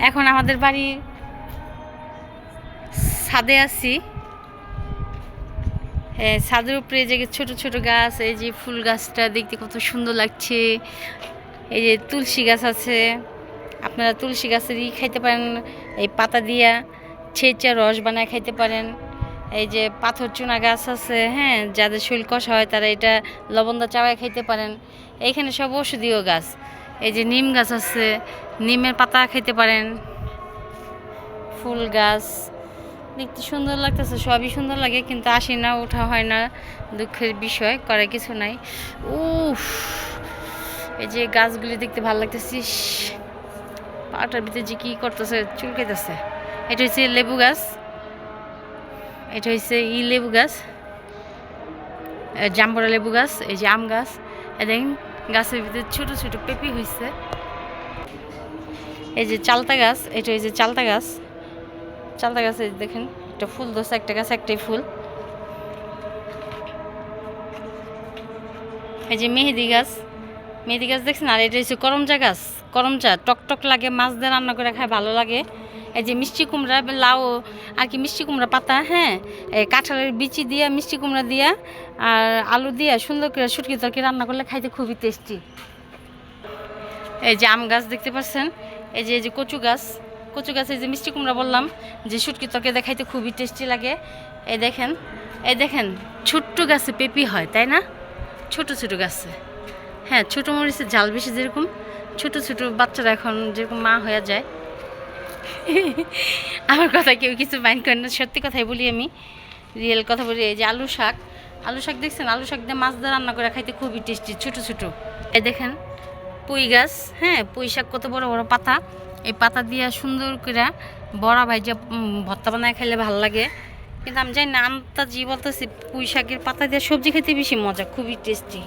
এখন আমাদের বাড়ির ছাদে আছি। ছাদের উপরে যে ছোট ছোট গাছ, এই যে ফুল গাছটা দেখতে কত সুন্দর লাগছে। এই যে তুলসী গাছ আছে, আপনারা তুলসী গাছেরই খাইতে পারেন, এই পাতা দিয়া ছেঁচা রস বানায় খাইতে পারেন। এই যে পাথর চুনা গাছ আছে, হ্যাঁ, যাদের শরীর কষা হয় তারা এটা লবণদা চাওয়ায় খাইতে পারেন। এইখানে সব ঔষধীয় গাছ। এই যে নিম গাছ আছে, নিমের পাতা খাইতে পারেন। ফুল গাছ দেখতে সুন্দর লাগতেছে, সবই সুন্দর লাগে, কিন্তু আসি না, ওঠা হয় না, দুঃখের বিষয়, করার কিছু নাই। উফ, এই যে গাছগুলি দেখতে ভালো লাগতেছে। পাটার ভিতরে যে কী করতেছে, চুলকাইতেছে। এটা হচ্ছে লেবু গাছ, এটা হচ্ছে লেবু গাছ, জাম্বুরা লেবু গাছ। এই যে আম গাছ, দেখেন গাছের ভিতরে ছোট ছোট পেঁপে হয়েছে। এই যে চালতা গাছ, এটা হচ্ছে চালতা গাছ। চালতা গাছে দেখেন একটা ফুল ধরছে, একটা গাছ একটাই ফুল। এই যে মেহেদি গাছ, মেহেদি গাছ দেখছেন। আর এটা হচ্ছে করমচা গাছ, করমচা টক লাগে, মাছ দিয়ে রান্না করে খায় ভালো লাগে। এই যে মিষ্টি কুমড়া, লাউ আর কি, মিষ্টি কুমড়া পাতা, হ্যাঁ, এই কাঁঠালের বিচি দিয়া, মিষ্টি কুমড়া দিয়া আর আলু দিয়া সুন্দর করে শুটকি তরকারি রান্না করলে খাইতে খুবই টেস্টি। এই যে আম গাছ দেখতে পাচ্ছেন। এই যে কচু গাছ, কচু গাছে যে মিষ্টি কুমড়া বললাম যে শুটকি তরকারি দেখাইতে খুবই টেস্টি লাগে। এই দেখেন, এই দেখেন ছোট্ট গাছে পেঁপি হয়, তাই না? ছোট ছোট গাছে, হ্যাঁ, ছোটো মরিচের ঝাল বেশি, যেরকম ছোট ছোট বাচ্চারা এখন যেরকম মা হয়ে যায়। আমার কথা কেউ কিছু মাইন্ড করেন না, সত্যি কথাই বলি, আমি রিয়েল কথা বলি। এই যে আলু শাক, আলু শাক দেখছেন, আলু শাক দিয়ে মাছ দিয়ে রান্না করে খাইতে খুবই টেস্টি, ছোট ছোট। এই দেখেন পুঁই গাছ, হ্যাঁ, পুঁই শাক কত বড় বড় পাতা, এই পাতা দিয়ে সুন্দর করে বড়া ভাইজা ভর্তা বানায় খাইলে ভালো লাগে। কিন্তু আমি জানি না, আন্তাজি বলতেছি পুঁই শাকের পাতা দিয়ে সবজি খেতে বেশি মজা, খুবই টেস্টি।